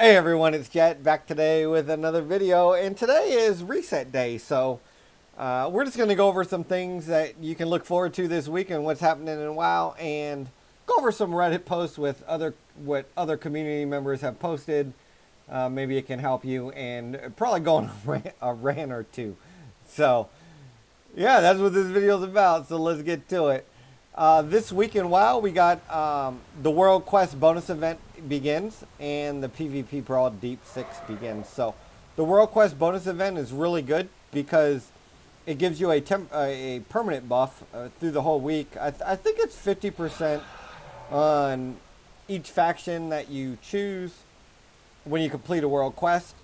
Hey everyone, it's Jet back today with another video, and today is reset day. So we're just going to go over some things that you can look forward to this week and what's happening in WoW, and go over some Reddit posts with what other community members have posted. Maybe it can help you, and probably go on a rant or two. So yeah, that's what this video is about. So let's get to it. This week in WoW, we got the World Quest bonus event begins, and the PvP Brawl Deep 6 begins. So the World Quest bonus event is really good because it gives you a permanent buff through the whole week. I think it's 50% on each faction that you choose when you complete a World Quest.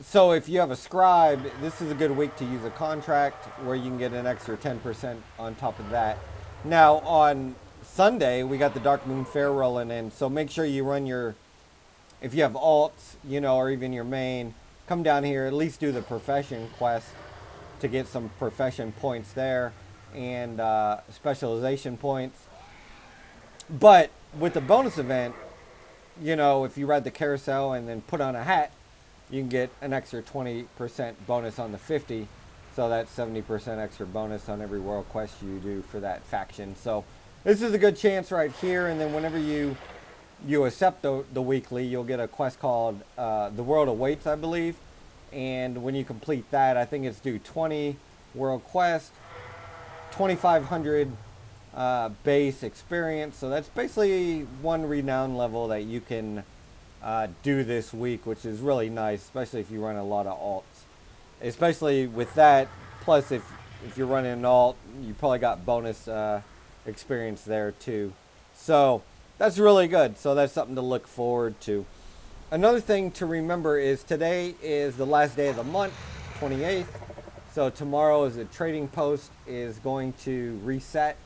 So if you have a scribe, this is a good week to use a contract where you can get an extra 10% on top of that. Now on Sunday, we got the Dark Moon Fair rolling in, so make sure you run if you have alts, or even your main, come down here, at least do the profession quest to get some profession points there and specialization points. But with the bonus event, if you ride the carousel and then put on a hat, you can get an extra 20% bonus on the 50. So that's 70% extra bonus on every world quest you do for that faction. So this is a good chance right here. And then whenever you accept the weekly, you'll get a quest called The World Awaits, I believe. And when you complete that, I think it's due 20 world quest, 2,500 base experience. So that's basically one renown level that you can do this week, which is really nice, especially if you run a lot of alts. Especially with that, plus if you're running an alt, you probably got bonus experience there too. So that's really good. So that's something to look forward to. Another thing to remember is today is the last day of the month, 28th. So tomorrow is a trading post is going to reset.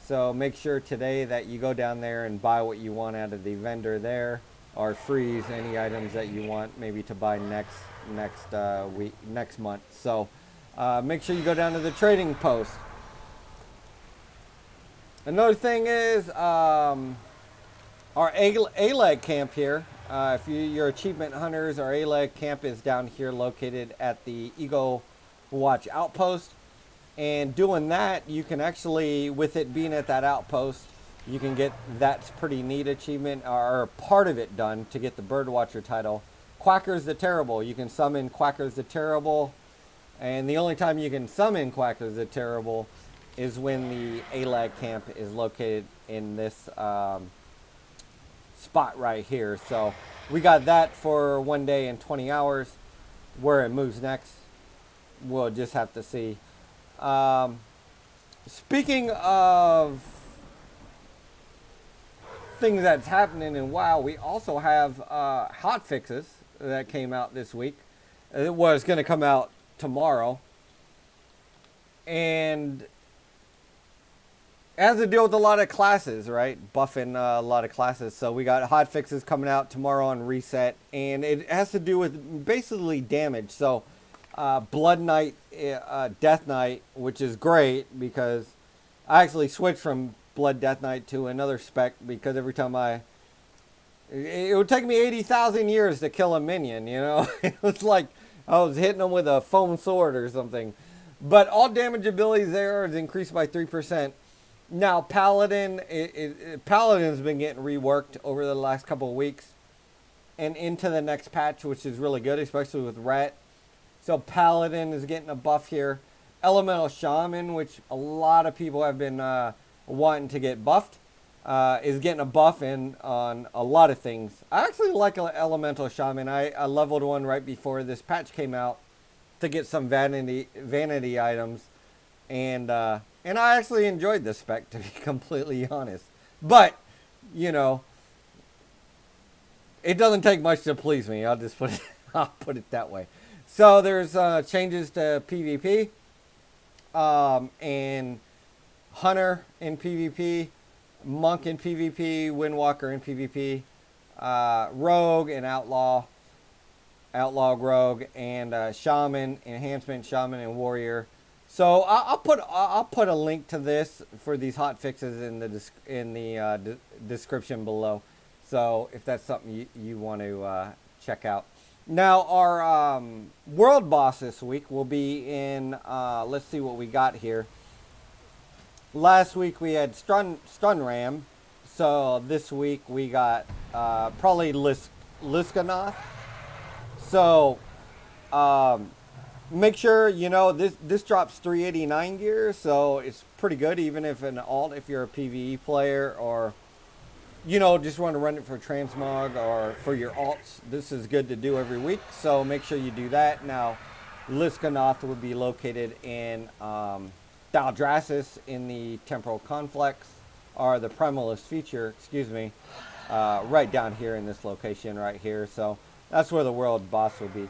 So make sure today that you go down there and buy what you want out of the vendor there, or freeze any items that you want maybe to buy next month. So make sure you go down to the trading post. Another thing is our A-Leg camp here. If you're achievement hunters, our A-Leg camp is down here located at the Eagle Watch outpost. And doing that, you can actually, with it being at that outpost, you can get that's pretty neat achievement, or part of it done to get the Birdwatcher title. Quackers the Terrible. You can summon Quackers the Terrible, and the only time you can summon Quackers the Terrible is when the A-Lag camp is located in this spot right here. So we got that for 1 day and 20 hours. Where it moves next, we'll just have to see. Speaking of things that's happening in WoW, we also have hot fixes that came out this week. It was going to come out tomorrow, and it has to deal with a lot of classes, right? Buffing a lot of classes. So we got hot fixes coming out tomorrow on reset, and it has to do with basically damage. So Blood Knight, Death Knight, which is great because I actually switched from Blood Death Knight to another spec because every time it would take me 80,000 years to kill a minion, It was like I was hitting them with a foam sword or something. But all damage abilities there is increased by 3%. Now Paladin's been getting reworked over the last couple of weeks and into the next patch, which is really good, especially with Rat. So Paladin is getting a buff here. Elemental Shaman, which a lot of people have been wanting to get buffed, is getting a buff on a lot of things. I actually like Elemental Shaman. I leveled one right before this patch came out to get some vanity items, and I actually enjoyed this spec, to be completely honest. But it doesn't take much to please me. I'll put it that way. So there's changes to PvP, and Hunter in PvP, Monk in PvP, Windwalker in PvP, Rogue and Outlaw Rogue, and Shaman, Enhancement, Shaman, and Warrior. So I'll put a link to this for these hot fixes in the description below. So if that's something you want to check out. Now our world boss this week will be in, let's see what we got here. Last week we had Stun Ram. So this week we got probably Liskanoth. So make sure you know this drops 389 gear, so it's pretty good even if an alt if you're a PvE player or just want to run it for transmog or for your alts. This is good to do every week, so make sure you do that. Now, Liskanoth would be located in Daldrassus in the Temporal Conflicts, or the Primalist feature, excuse me, right down here in this location right here. So that's where the world boss will be.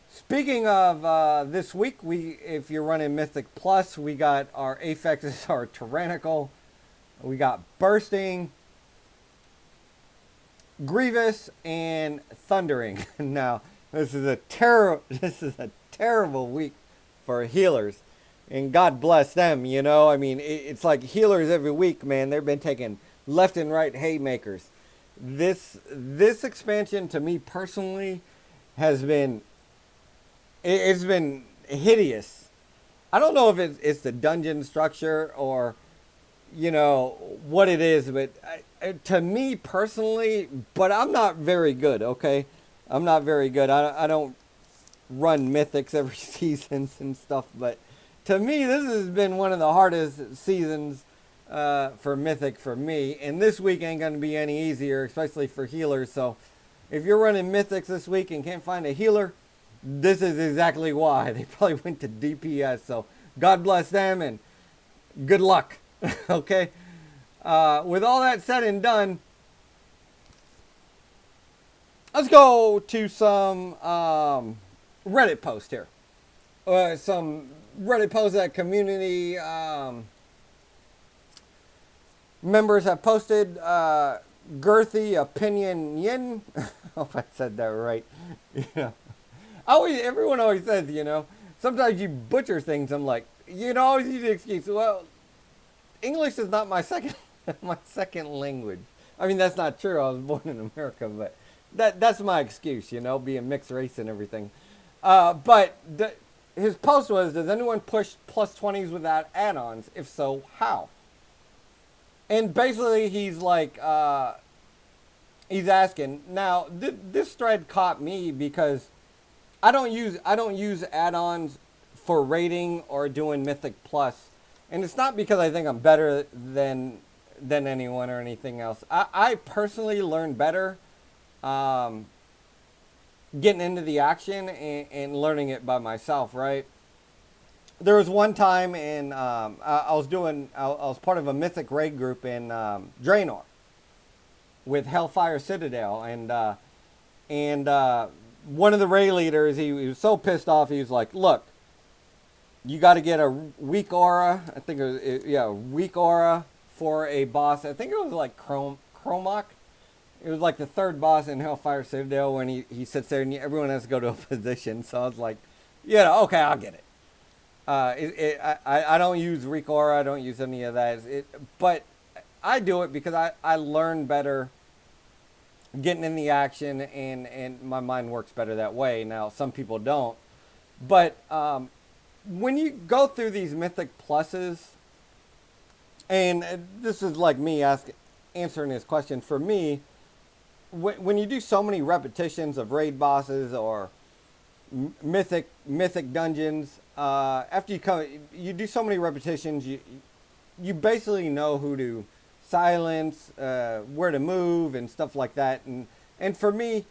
Speaking of this week, if you're running Mythic Plus, we got our Aphexes are tyrannical. We got Bursting, Grievous, and Thundering. Now, this is a terrible week for healers, and God bless them. I mean, it's like healers every week, man. They've been taking left and right haymakers. This expansion, to me personally, has been it's been hideous. I don't know if it's the dungeon structure or what it is, but to me personally, but I'm not very good, okay? I'm not very good. I don't run mythics every season and stuff, but to me, this has been one of the hardest seasons for mythic for me, and this week ain't going to be any easier, especially for healers. So if you're running mythics this week and can't find a healer, this is exactly why. They probably went to DPS, so God bless them and good luck. Okay, with all that said and done, let's go to some Reddit post here. Some Reddit posts that community members have posted. Girthy Opinion Yin. I hope I said that right. Everyone always says, sometimes you butcher things. I'm like, always use the excuse. Well, English is not my second language. I mean, that's not true. I was born in America, but that's my excuse, being mixed race and everything. But his post was, does anyone push plus 20s without add-ons? If so, how? And basically, he's like, he's asking. Now, this thread caught me because I don't use add-ons for rating or doing Mythic Plus. And it's not because I think I'm better than anyone or anything else. I personally learn better getting into the action and learning it by myself, right? There was one time in I was part of a Mythic raid group in Draenor with Hellfire Citadel, and one of the raid leaders, he was so pissed off. He was like, "Look, you got to get a weak aura. I think it was weak aura for a boss. I think it was like Chromok. It was like the third boss in Hellfire Citadel when he sits there and everyone has to go to a position. So I was like, okay, I'll get it. I don't use weak aura. I don't use any of that. But I do it because I learn better getting in the action, and my mind works better that way. Now, some people don't. But when you go through these Mythic Pluses, and this is like me answering this question, for me, when you do so many repetitions of raid bosses or mythic dungeons, after you do so many repetitions, you basically know who to silence, where to move, and stuff like that. And for me,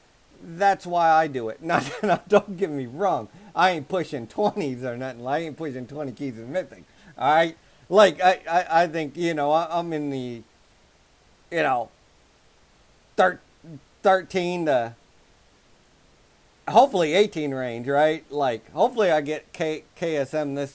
that's why I do it. Now, don't get me wrong. I ain't pushing 20s or nothing. I ain't pushing 20 keys of Mythic. All right? Like, I think, I'm in the, 13 to hopefully 18 range, right? Like, hopefully I get KSM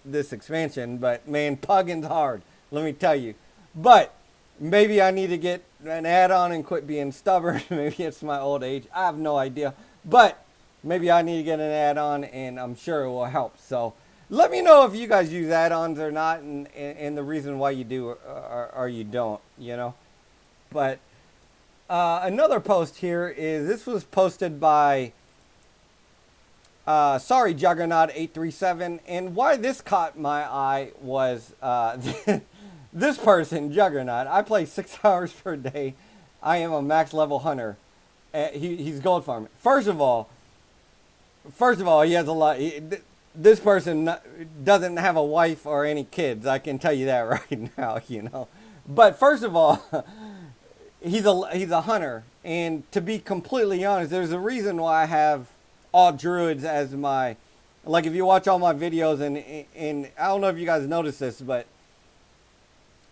this expansion. But, man, pugging's hard. Let me tell you. But maybe I need to get an add-on and quit being stubborn. Maybe it's my old age. I have no idea. But maybe I need to get an add-on, and I'm sure it will help. So let me know if you guys use add-ons or not, and the reason why you do or you don't, But Another post here is this was posted by sorry Juggernaut 837, and why this caught my eye was this person Juggernaut. I play 6 hours per day. I am a max level hunter. He's gold farming. First of all, he has a lot. This person doesn't have a wife or any kids. I can tell you that right now. But first of all, he's a hunter, and to be completely honest, there's a reason why I have all druids as my, like, if you watch all my videos, and I don't know if you guys notice this, but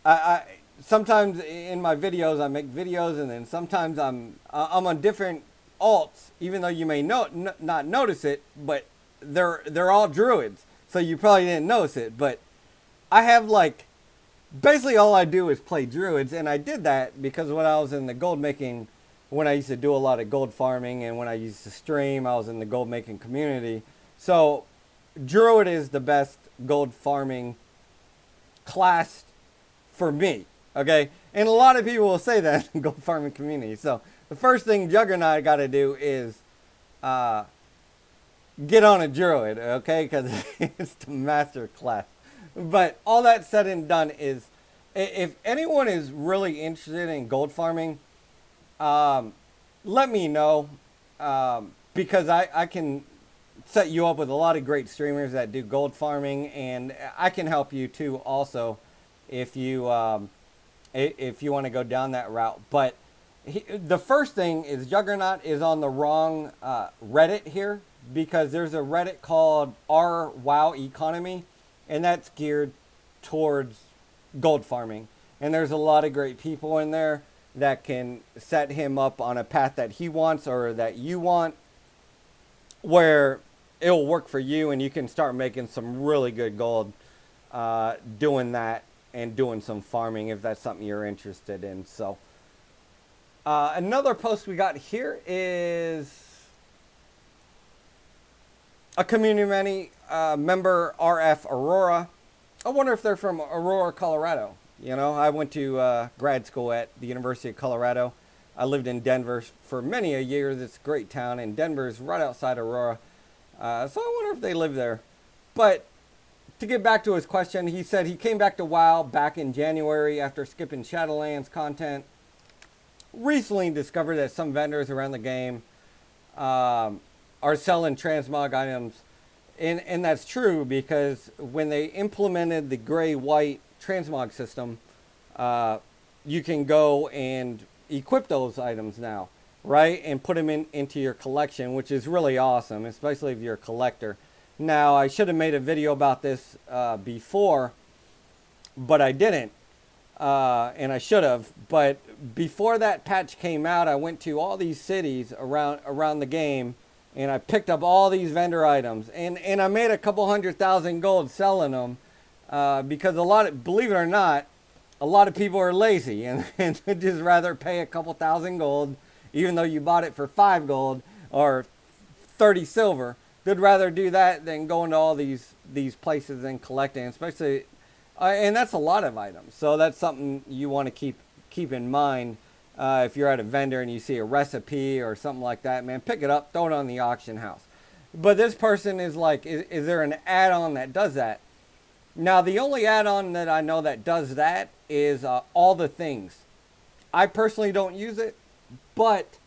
I sometimes in my videos I make videos, and then sometimes I'm on different alts, even though you may not notice it, but they're all druids, so you probably didn't notice it. But I have, like, basically all I do is play druids, and I did that because when I was in the gold making, when I used to do a lot of gold farming, and when I used to stream, I was in the gold making community. So druid is the best gold farming class for me, okay? And a lot of people will say that in the gold farming community. So the first thing Juggernaut got to do is get on a druid, okay? Because it's the master class. But all that said and done is, if anyone is really interested in gold farming, let me know, because I can set you up with a lot of great streamers that do gold farming, and I can help you too also if you want to go down that route. But the first thing is Juggernaut is on the wrong Reddit here, because there's a Reddit called our WoW economy, and that's geared towards gold farming, and there's a lot of great people in there that can set him up on a path that he wants or that you want, where it'll work for you, and you can start making some really good gold doing that and doing some farming if that's something you're interested in. So another post we got here is a community member, RF Aurora. I wonder if they're from Aurora, Colorado. I went to grad school at the University of Colorado. I lived in Denver for many a year. It's a great town, and Denver's right outside Aurora. So I wonder if they live there. But to get back to his question, he said he came back to WoW back in January after skipping Shadowlands content. Recently discovered that some vendors around the game are selling transmog items. And that's true, because when they implemented the gray-white transmog system, you can go and equip those items now, right? And put them into your collection, which is really awesome, especially if you're a collector. Now, I should have made a video about this before, but I didn't. And I should have. But before that patch came out, I went to all these cities around the game, and I picked up all these vendor items, and I made a couple 100,000 gold selling them, because believe it or not, a lot of people are lazy, and they'd just rather pay a couple thousand gold, even though you bought it for 5 gold or 30 silver. They'd rather do that than go into all these places and collecting, especially, and that's a lot of items. So that's something you want to keep in mind. If you're at a vendor and you see a recipe or something like that, man, pick it up, throw it on the auction house. But this person is like, is there an add-on that does that? Now, the only add-on that I know that does that is all the things. I personally don't use it, but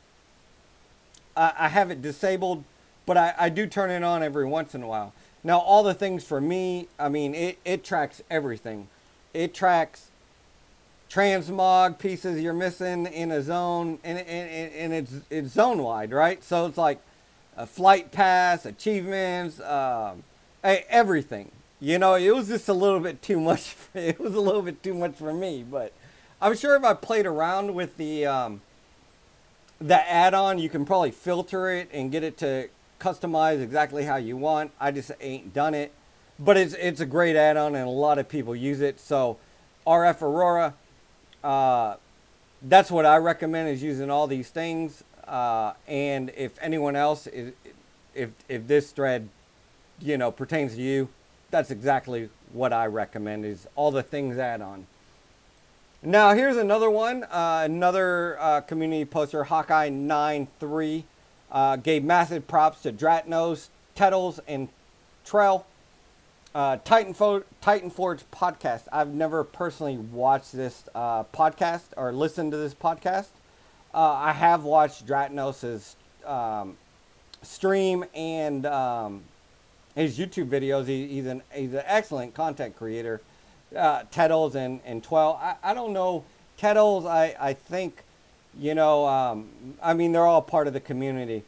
I have it disabled, but I do turn it on every once in a while. Now, all the things for me, I mean, it tracks everything. It tracks transmog pieces you're missing in a zone, and it's zone wide, right? So it's like a flight pass, achievements, everything. It was just a little bit too much. It was a little bit too much for me, but I'm sure if I played around with the add-on, you can probably filter it and get it to customize exactly how you want. I just ain't done it, but it's a great add-on, and a lot of people use it. So RF Aurora, that's what I recommend, is using all these things. And if anyone else if this thread, pertains to you, that's exactly what I recommend, is all the things add-on. Now here's another one. Another community poster, Hawkeye93, gave massive props to Dratnos, Tettles, and Trell. Titanforge podcast. I've never personally watched this podcast or listened to this podcast. I have watched Dratnos's stream and his YouTube videos. He's an excellent content creator. Tettles and Twelve. I don't know. Tettles, I think, I mean, they're all part of the community.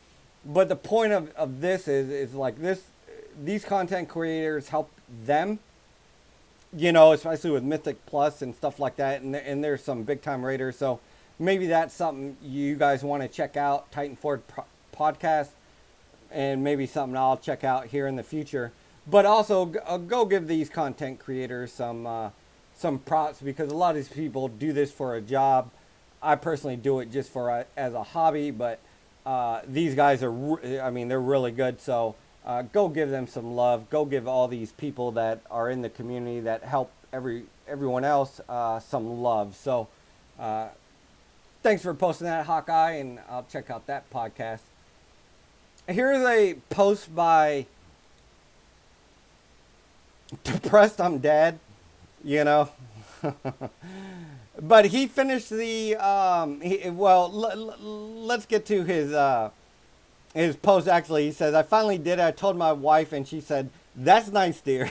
But the point of this is like this. These content creators help them, especially with Mythic Plus and stuff like that. And there's some big time raiders. So maybe that's something you guys want to check out, Titanforge podcast, and maybe something I'll check out here in the future. But also go give these content creators some props, because a lot of these people do this for a job. I personally do it just as a hobby, but these guys they're really good. So go give them some love. Go give all these people that are in the community that help everyone else some love. So thanks for posting that, Hawkeye, and I'll check out that podcast. Here's a post by Depressed I'm Dead, but he finished the let's get to his post. Actually, he says, I finally did it. I told my wife and she said, that's nice, dear.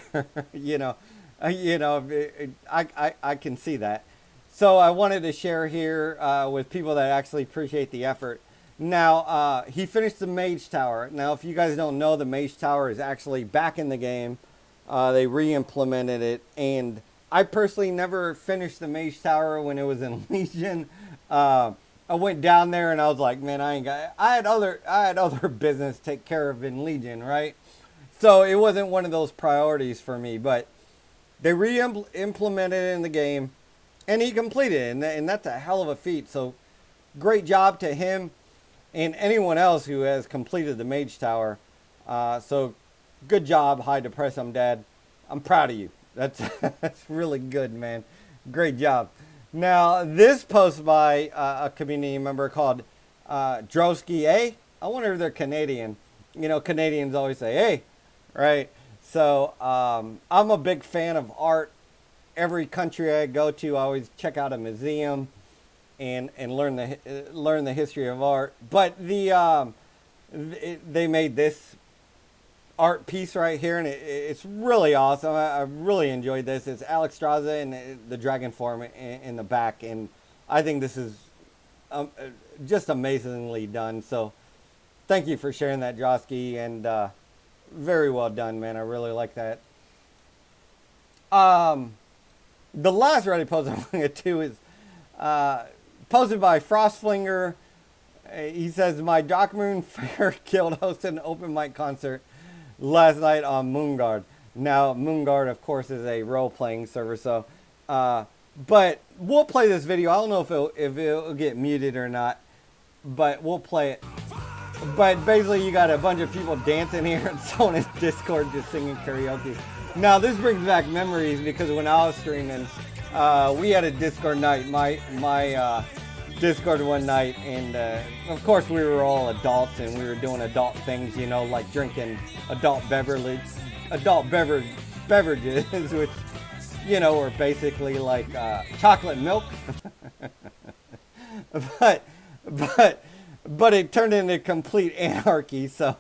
I can see that. So I wanted to share here with people that actually appreciate the effort. Now, he finished the Mage Tower. Now, if you guys don't know, the Mage Tower is actually back in the game. They re-implemented it, and I personally never finished the Mage Tower when it was in Legion. I went down there and I was like, man, I had other business to take care of in Legion, right? So it wasn't one of those priorities for me, but they re-implemented it in the game, and he completed it, and that's a hell of a feat. So great job to him and anyone else who has completed the Mage Tower. So good job, Hi Depressed I'm Dead. I'm proud of you. That's really good, man. Great job. Now, this post by a community member called Drosky A. I wonder if they're Canadian. Canadians always say, hey, right? So I'm a big fan of art. Every country I go to, I always check out a museum and learn the history of art. But they made this art piece right here, and it's really awesome. I really enjoyed this. It's Alex Straza and the dragon form in the back, and I think this is just amazingly done. So thank you for sharing that, Josky, and very well done, man. I really like that. The last Reddit post I'm going to get to is posted by Frostflinger. He says, my Doc Moon Fair Guild hosted an open mic concert last night on Moonguard. Now, Moonguard, of course, is a role-playing server, so but we'll play this video. I don't know if it'll get muted or not, but we'll play it. But basically, you got a bunch of people dancing here and someone in Discord just singing karaoke. Now, this brings back memories, because when I was streaming, we had a Discord night. My Discord one night, and of course we were all adults and we were doing adult things, like drinking adult beverages, which were basically like chocolate milk. but it turned into complete anarchy. So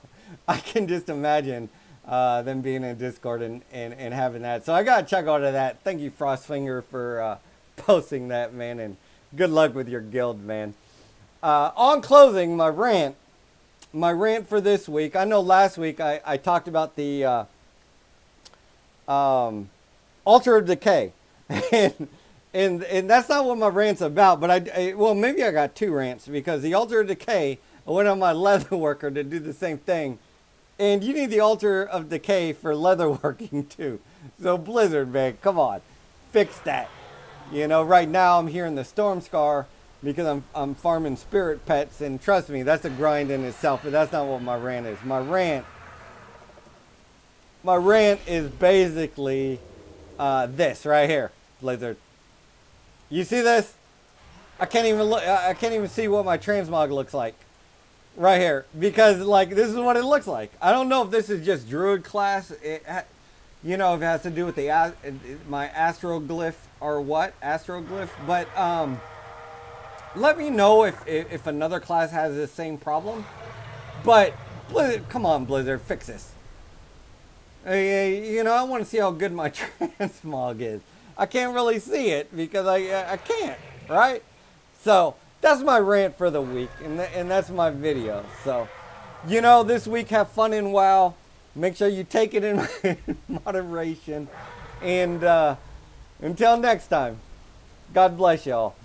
I can just imagine them being in Discord and having that. So I gotta check out of that. Thank you, Frostfinger, for posting that, man, and good luck with your guild, man. On closing, my rant for this week. I know last week I talked about the Altar of Decay, and that's not what my rant's about. But maybe I got two rants, because the Altar of Decay, I went on my leatherworker to do the same thing, and you need the Altar of Decay for leatherworking too. So Blizzard, man, come on, fix that. Right now I'm here in the Stormscar because I'm farming spirit pets, and trust me, that's a grind in itself, but that's not what my rant is. My rant is basically this right here, Blizzard. You see this? I can't even look. I can't even see what my transmog looks like right here because like this is what it looks like. I don't know if this is just druid class. You know, if it has to do with the my astroglyph or what astroglyph. But let me know if another class has the same problem. But Blizzard, come on, Blizzard, fix this. You know, I want to see how good my transmog is. I can't really see it because I can't, right? So that's my rant for the week, and that's my video. So, you know, this week have fun in WoW. Make sure you take it in moderation. And until next time, God bless y'all.